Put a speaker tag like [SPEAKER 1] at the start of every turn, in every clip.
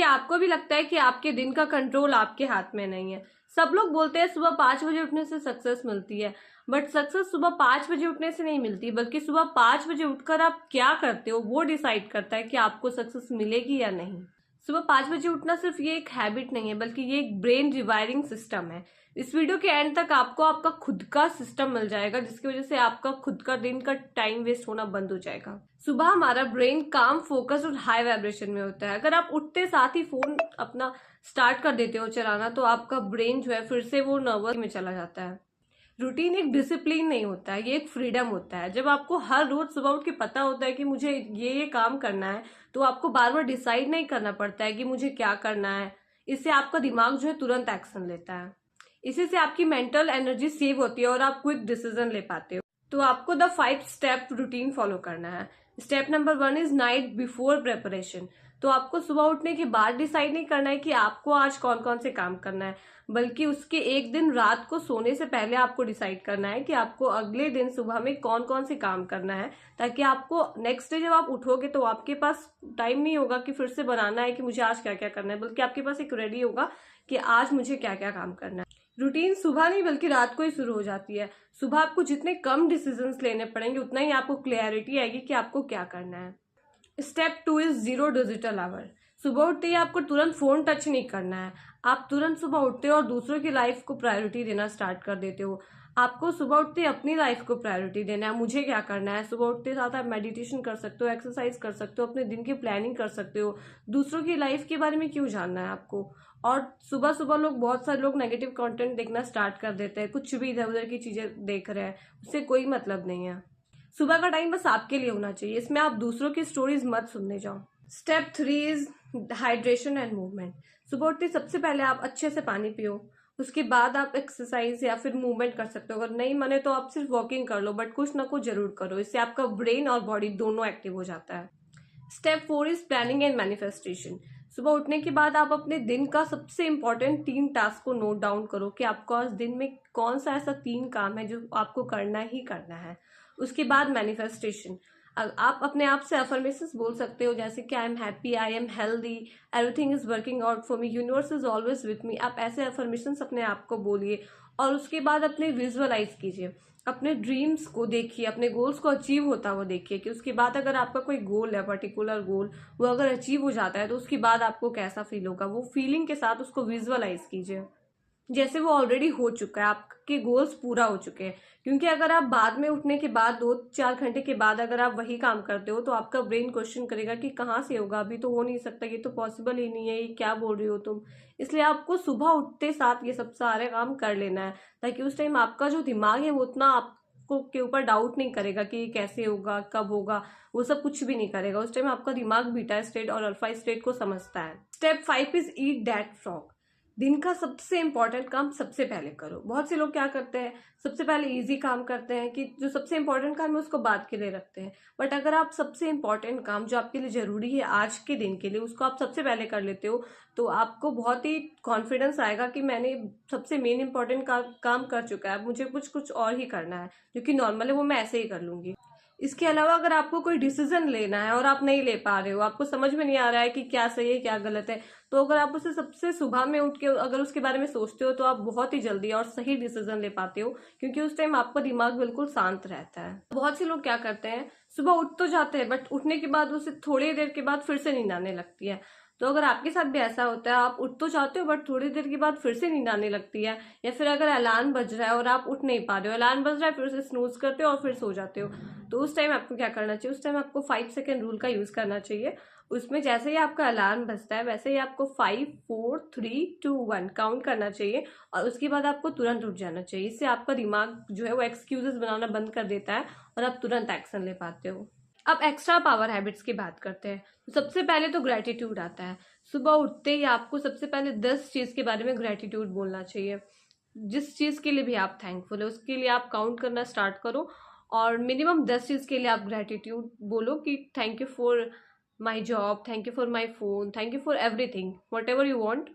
[SPEAKER 1] क्या आपको भी लगता है कि आपके दिन का कंट्रोल आपके हाथ में नहीं है? सब लोग बोलते हैं सुबह 5 बजे उठने से सक्सेस मिलती है, बट सक्सेस सुबह 5 बजे उठने से नहीं मिलती, बल्कि सुबह 5 बजे उठकर आप क्या करते हो वो डिसाइड करता है कि आपको सक्सेस मिलेगी या नहीं। सुबह 5 बजे उठना सिर्फ ये एक हैबिट नहीं है, बल्कि ये एक ब्रेन रिवायरिंग सिस्टम है। इस वीडियो के एंड तक आपको आपका खुद का सिस्टम मिल जाएगा, जिसकी वजह से आपका खुद का दिन का टाइम वेस्ट होना बंद हो जाएगा। सुबह हमारा ब्रेन काम, फोकस और हाई वाइब्रेशन में होता है। अगर आप उठते साथ ही फोन अपना स्टार्ट कर देते हो चलाना, तो आपका ब्रेन जो है फिर से वो नर्वस में चला जाता है। रूटीन एक डिसिप्लिन नहीं होता है, ये एक फ्रीडम होता है। जब आपको हर रोज सुबह उठ के पता होता है कि मुझे ये काम करना है, तो आपको बार बार डिसाइड नहीं करना पड़ता है कि मुझे क्या करना है। इससे आपका दिमाग जो है तुरंत एक्शन लेता है। इसी से आपकी मेंटल एनर्जी सेव होती है और आप क्विक डिसीजन ले पाते हो। तो आपको द 5 स्टेप रूटीन फॉलो करना है। Step number 1 is night before preparation. तो आपको सुबह उठने के बाद डिसाइड नहीं करना है कि आपको आज कौन कौन से काम करना है, बल्कि उसके एक दिन रात को सोने से पहले आपको डिसाइड करना है कि आपको अगले दिन सुबह में कौन कौन से काम करना है, ताकि आपको नेक्स्ट डे जब आप उठोगे तो आपके पास टाइम नहीं होगा कि फिर से बनाना है कि मुझे आज क्या क्या करना है, बल्कि आपके पास एक रेडी होगा कि आज मुझे क्या क्या काम करना है। रूटीन सुबह नहीं बल्कि रात को ही शुरू हो जाती है। सुबह आपको जितने कम डिसीजंस लेने पड़ेंगे, उतना ही आपको क्लैरिटी आएगी कि आपको क्या करना है। Step 2 is 0 digital hour. सुबह उठते ही आपको तुरंत फोन टच नहीं करना है। आप तुरंत सुबह उठते हो और दूसरों की लाइफ को प्रायोरिटी देना स्टार्ट कर देते हो। आपको सुबह उठते ही अपनी लाइफ को प्रायोरिटी देना है, मुझे क्या करना है। सुबह उठते साथ आप मेडिटेशन कर सकते हो, एक्सरसाइज कर सकते हो, अपने दिन की प्लानिंग कर सकते हो। दूसरों की लाइफ के बारे में क्यों जानना है आपको। और सुबह सुबह बहुत सारे लोग नेगेटिव कंटेंट देखना स्टार्ट कर देते हैं, कुछ भी इधर उधर की चीजें देख रहे हैं, उससे कोई मतलब नहीं है। सुबह का टाइम बस आपके लिए होना चाहिए, इसमें आप दूसरों की स्टोरीज मत सुनने जाओ। Step 3 is hydration and movement. सुबह उठते सबसे पहले आप अच्छे से पानी पियो, उसके बाद आप एक्सरसाइज या फिर मूवमेंट कर सकते हो। अगर नहीं माने तो आप सिर्फ वॉकिंग कर लो, बट कुछ ना कुछ जरूर करो। इससे आपका ब्रेन और बॉडी दोनों एक्टिव हो जाता है। Step 4 is planning and manifestation. सुबह उठने के बाद आप अपने दिन का सबसे इंपॉर्टेंट 3 टास्क को नोट डाउन करो कि आपको आज दिन में कौन सा ऐसा 3 काम है जो आपको करना ही करना है। उसके बाद मैनिफेस्टेशन। आप अपने आप से अफर्मेशंस बोल सकते हो, जैसे कि I am happy, I am healthy, everything is working out for me, universe is always with me. आप ऐसे अफर्मेशंस अपने आप को बोलिए और उसके बाद अपने विजुअलाइज कीजिए, अपने ड्रीम्स को देखिए, अपने गोल्स को अचीव होता हुआ देखिए कि उसके बाद अगर आपका कोई गोल है, पर्टिकुलर गोल, वो अगर अचीव हो जाता है तो उसके बाद आपको कैसा फील होगा। वो फीलिंग के साथ उसको विजुअलाइज कीजिए जैसे वो ऑलरेडी हो चुका है, आपके गोल्स पूरा हो चुके हैं। क्योंकि अगर आप बाद में उठने के बाद 2-4 घंटे के बाद अगर आप वही काम करते हो, तो आपका ब्रेन क्वेश्चन करेगा कि कहाँ से होगा, अभी तो हो नहीं सकता, ये तो पॉसिबल ही नहीं है, ये क्या बोल रही हो तुम। इसलिए आपको सुबह उठते साथ ये सब सारे काम कर लेना है, ताकि उस टाइम आपका जो दिमाग है वो उतना आपको के ऊपर डाउट नहीं करेगा कि ये कैसे होगा, कब होगा। वो सब कुछ भी नहीं करेगा। उस टाइम आपका दिमाग बीटा स्टेट और अल्फा स्टेट को समझता है। Step 5 is eat that frog. दिन का सबसे इंपॉर्टेंट काम सबसे पहले करो। बहुत से लोग क्या करते हैं, सबसे पहले इजी काम करते हैं कि जो सबसे इंपॉर्टेंट काम है उसको बाद के लिए रखते हैं। बट अगर आप सबसे इंपॉर्टेंट काम जो आपके लिए जरूरी है आज के दिन के लिए, उसको आप सबसे पहले कर लेते हो, तो आपको बहुत ही कॉन्फिडेंस आएगा कि मैंने सबसे मेन इंपॉर्टेंट काम कर चुका है, मुझे कुछ कुछ और ही करना है, जो कि नॉर्मल है वो मैं ऐसे ही कर लूंगी। इसके अलावा अगर आपको कोई डिसीजन लेना है और आप नहीं ले पा रहे हो, आपको समझ में नहीं आ रहा है कि क्या सही है क्या गलत है, तो अगर आप उसे सबसे सुबह में उठ के अगर उसके बारे में सोचते हो, तो आप बहुत ही जल्दी और सही डिसीजन ले पाते हो, क्योंकि उस टाइम आपका दिमाग बिल्कुल शांत रहता है। बहुत से लोग क्या करते हैं, सुबह उठ तो जाते हैं, बट उठने के बाद उसे थोड़ी देर के बाद फिर से नींद आने लगती है। तो अगर आपके साथ भी ऐसा होता है, आप उठ तो जाते हो बट थोड़ी देर के बाद फिर से नींद आने लगती है, या फिर अगर अलार्म बज रहा है और आप उठ नहीं पा रहे हो, अलार्म बज रहा है फिर उसे स्नूज करते हो और फिर सो जाते हो, तो उस टाइम आपको क्या करना चाहिए, उस टाइम आपको 5 सेकेंड रूल का यूज करना चाहिए। उसमें जैसे ही आपका अलार्म बजता है वैसे ही आपको 5 4 3 2 1 काउंट करना चाहिए और उसके बाद आपको तुरंत उठ जाना चाहिए। इससे आपका दिमाग जो है वो एक्सक्यूजेस बनाना बंद कर देता है और आप तुरंत एक्शन ले पाते हो। अब एक्स्ट्रा पावर हैबिट्स की बात करते हैं। तो सबसे पहले तो ग्रेटिट्यूड आता है। सुबह उठते ही आपको सबसे पहले 10 चीज के बारे में ग्रेटिट्यूड बोलना चाहिए। जिस चीज के लिए भी आप थैंकफुल है उसके लिए आप काउंट करना स्टार्ट करो और मिनिमम 10 चीज के लिए आप ग्रेटिट्यूड बोलो कि thank you for my job, thank you for my phone, thank you for everything, what ever you want.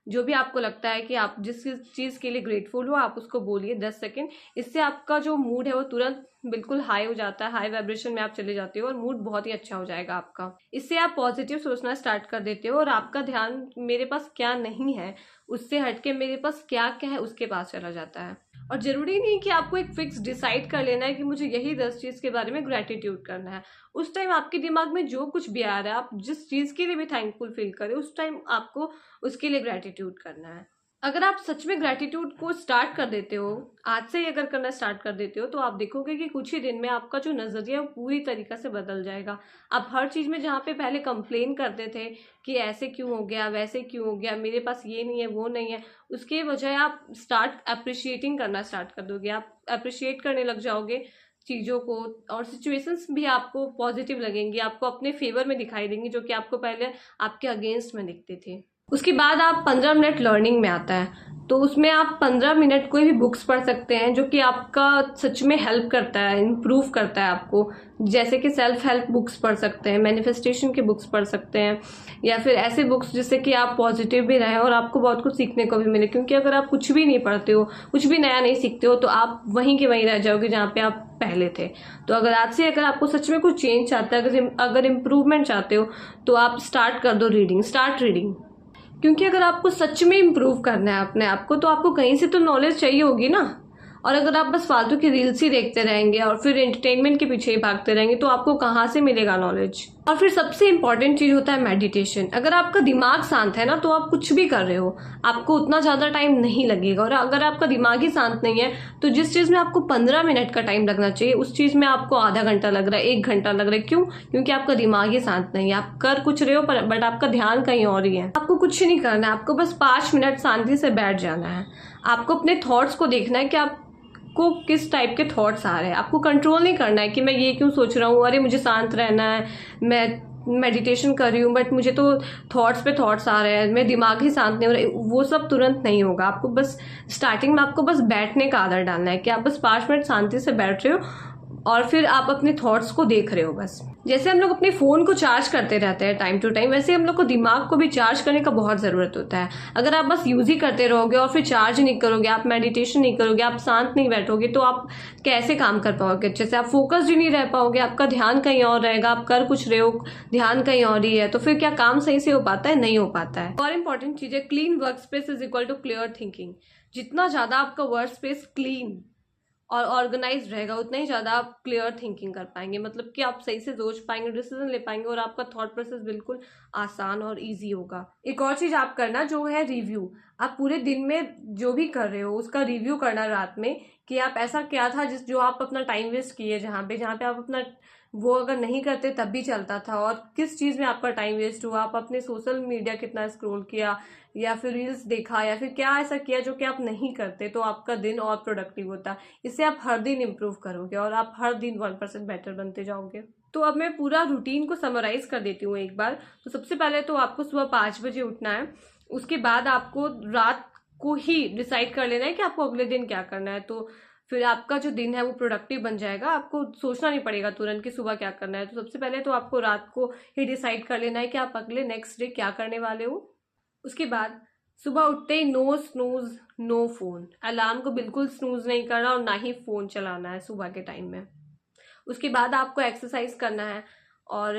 [SPEAKER 1] जो भी आपको लगता है कि आप जिस चीज़ के लिए ग्रेटफुल हो आप उसको बोलिए 10 सेकेंड। इससे आपका जो मूड है वो तुरंत बिल्कुल हाई हो जाता है, हाई वाइब्रेशन में आप चले जाते हो और मूड बहुत ही अच्छा हो जाएगा आपका। इससे आप पॉजिटिव सोचना स्टार्ट कर देते हो और आपका ध्यान मेरे पास क्या नहीं है उससे हटके मेरे पास क्या क्या है उसके पास चला जाता है। और जरूरी नहीं कि आपको एक फिक्स डिसाइड कर लेना है कि मुझे यही 10 चीज़ के बारे में ग्रेटिट्यूड करना है। उस टाइम आपके दिमाग में जो कुछ भी आ रहा है, आप जिस चीज़ के लिए भी थैंकफुल फील करें उस टाइम आपको उसके लिए ग्रेटिट्यूड करना है। अगर आप सच में ग्रेटिट्यूड को स्टार्ट कर देते हो, आज से ही अगर करना स्टार्ट कर देते हो, तो आप देखोगे कि कुछ ही दिन में आपका जो नज़रिया है वो पूरी तरीक़ा से बदल जाएगा। आप हर चीज़ में जहाँ पे पहले कंप्लेन करते थे कि ऐसे क्यों हो गया, वैसे क्यों हो गया, मेरे पास ये नहीं है, वो नहीं है, उसके बजाय आप स्टार्ट अप्रिशिएटिंग करना स्टार्ट कर दोगे। आप अप्रिशिएट करने लग जाओगे चीज़ों को, और सिचुएशंस भी आपको पॉजिटिव लगेंगी, आपको अपने फेवर में दिखाई देंगी, जो कि आपको पहले आपके अगेंस्ट में दिखते थे। उसके बाद आप 15 मिनट लर्निंग में आता है, तो उसमें आप 15 मिनट कोई भी बुक्स पढ़ सकते हैं जो कि आपका सच में हेल्प करता है, इम्प्रूव करता है आपको। जैसे कि सेल्फ हेल्प बुक्स पढ़ सकते हैं, मैनिफेस्टेशन के बुक्स पढ़ सकते हैं, या फिर ऐसे बुक्स जिससे कि आप पॉजिटिव भी रहें और आपको बहुत कुछ सीखने को भी मिले। क्योंकि अगर आप कुछ भी नहीं पढ़ते हो, कुछ भी नया नहीं सीखते हो, तो आप वहीं के वहीं रह जाओगे जहाँ पे आप पहले थे। तो अगर आज से अगर आपको सच में कुछ चेंज चाहता है, अगर इम्प्रूवमेंट चाहते हो, तो आप स्टार्ट कर दो रीडिंग, स्टार्ट रीडिंग। क्योंकि अगर आपको सच में इम्प्रूव करना है अपने आप को, तो आपको कहीं से तो नॉलेज चाहिए होगी ना। और अगर आप बस फालतू की रील्स ही देखते रहेंगे और फिर एंटरटेनमेंट के पीछे ही भागते रहेंगे, तो आपको कहाँ से मिलेगा नॉलेज। और फिर सबसे इंपॉर्टेंट चीज होता है मेडिटेशन। अगर आपका दिमाग शांत है ना, तो आप कुछ भी कर रहे हो आपको उतना ज्यादा टाइम नहीं लगेगा। और अगर आपका दिमाग ही शांत नहीं है, तो जिस चीज में आपको 15 मिनट का टाइम लगना चाहिए, उस चीज में आपको आधा घंटा लग रहा है, 1 घंटा लग रहा है। क्यों? क्योंकि आपका दिमाग ही शांत नहीं है। आप कर कुछ रहे हो बट आपका ध्यान कहीं और ही है। आपको कुछ नहीं करना है, आपको बस 5 मिनट शांति से बैठ जाना है। आपको अपने थॉट्स को देखना है कि आप को किस टाइप के थॉट्स आ रहे हैं। आपको कंट्रोल नहीं करना है कि मैं ये क्यों सोच रहा हूँ, अरे मुझे शांत रहना है, मैं मेडिटेशन कर रही हूँ बट मुझे तो थॉट्स पे थॉट्स आ रहे हैं, मेरे दिमाग ही शांत नहीं हो रहा। वो सब तुरंत नहीं होगा। आपको बस स्टार्टिंग में आपको बस बैठने का आदत डालना है कि आप बस 5 मिनट शांति से बैठ रहे हो और फिर आप अपने थॉट्स को देख रहे हो। बस जैसे हम लोग अपने फोन को चार्ज करते रहते हैं टाइम टू टाइम, वैसे हम लोग को दिमाग को भी चार्ज करने का बहुत जरूरत होता है। अगर आप बस यूज ही करते रहोगे और फिर चार्ज नहीं करोगे, आप मेडिटेशन नहीं करोगे, आप शांत नहीं बैठोगे, तो आप कैसे काम कर पाओगे अच्छे से? आप फोकस्ड ही नहीं रह पाओगे, आपका ध्यान कहीं और रहेगा। आप कर कुछ रहे हो, ध्यान कहीं और ही है, तो फिर क्या काम सही से हो पाता है? नहीं हो पाता है। और इंपॉर्टेंट चीज है, clean work space is equal to clear thinking. जितना ज्यादा आपका वर्क स्पेस क्लीन और ऑर्गेनाइज रहेगा, उतना ही ज़्यादा आप क्लियर थिंकिंग कर पाएंगे। मतलब कि आप सही से सोच पाएंगे, डिसीजन ले पाएंगे और आपका थॉट प्रोसेस बिल्कुल आसान और इजी होगा। एक और चीज़ आप करना जो है रिव्यू। आप पूरे दिन में जो भी कर रहे हो उसका रिव्यू करना रात में, कि आप ऐसा क्या था जो आप अपना टाइम वेस्ट किए, जहाँ पे आप अपना वो अगर नहीं करते तब भी चलता था, और किस चीज़ में आपका टाइम वेस्ट हुआ। आप अपने सोशल मीडिया कितना स्क्रॉल किया, या फिर रील्स देखा, या फिर क्या ऐसा किया जो कि आप नहीं करते, तो आपका दिन और प्रोडक्टिव होता। इससे आप हर दिन इम्प्रूव करोगे और आप हर दिन 1% बेटर बनते जाओगे। तो अब मैं पूरा रूटीन को समराइज कर देती हूँ एक बार। तो सबसे पहले तो आपको सुबह 5 बजे उठना है। उसके बाद आपको रात को ही डिसाइड कर लेना है कि आपको अगले दिन क्या करना है। तो फिर आपका जो दिन है वो प्रोडक्टिव बन जाएगा। आपको सोचना नहीं पड़ेगा तुरंत कि सुबह क्या करना है। तो सबसे पहले तो आपको रात को ही डिसाइड कर लेना है कि आप अगले नेक्स्ट डे क्या करने वाले हो। उसके बाद सुबह उठते ही no snooze no phone. Alarm को बिल्कुल स्नूज नहीं करना और ना ही फोन चलाना है सुबह के टाइम में। उसके बाद आपको एक्सरसाइज करना है, और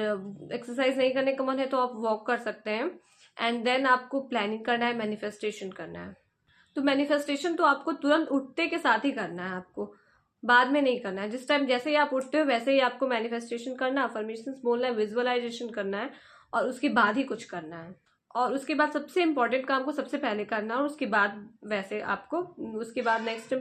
[SPEAKER 1] एक्सरसाइज नहीं करने का मन है तो आप वॉक कर सकते हैं। एंड देन आपको प्लानिंग करना है, मैनिफेस्टेशन करना है। तो मैनिफेस्टेशन तो आपको तुरंत उठते के साथ ही करना है, आपको बाद में नहीं करना है। जिस टाइम जैसे ही आप उठते हो वैसे ही आपको मैनिफेस्टेशन करना, अफर्मेशंस बोलना है, विजुअलाइजेशन करना है, और उसके बाद ही कुछ करना है। और उसके बाद सबसे इंपॉर्टेंट काम को सबसे पहले करना, और उसके बाद वैसे आपको उसके बाद नेक्स्ट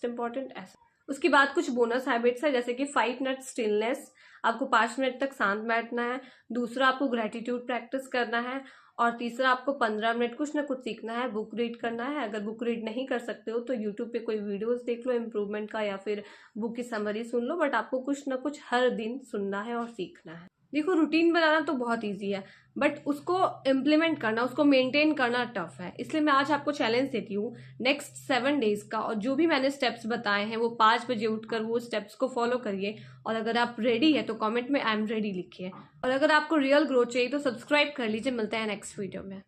[SPEAKER 1] इंपॉर्टेंट ऐसा। उसके बाद कुछ बोनस हैबिट्स है, जैसे कि 5 मिनट स्टिलनेस, आपको 5 मिनट तक शांत बैठना है। दूसरा, आपको ग्रेटिट्यूड प्रैक्टिस करना है। और तीसरा, आपको 15 मिनट कुछ ना कुछ सीखना है, बुक रीड करना है। अगर बुक रीड नहीं कर सकते हो तो यूट्यूब पे कोई वीडियोस देख लो इम्प्रूवमेंट का, या फिर बुक की समरी सुन लो, बट आपको कुछ ना कुछ हर दिन सुनना है और सीखना है। देखो, रूटीन बनाना तो बहुत ईजी है, बट उसको इम्प्लीमेंट करना, उसको मेंटेन करना टफ है। इसलिए मैं आज आपको चैलेंज देती हूँ नेक्स्ट 7 डेज का, और जो भी मैंने स्टेप्स बताए हैं वो 5 बजे उठकर वो स्टेप्स को फॉलो करिए। और अगर आप रेडी है तो कमेंट में आई एम रेडी लिखिए। और अगर आपको रियल ग्रोथ चाहिए तो सब्सक्राइब कर लीजिए। मिलते हैं नेक्स्ट वीडियो में।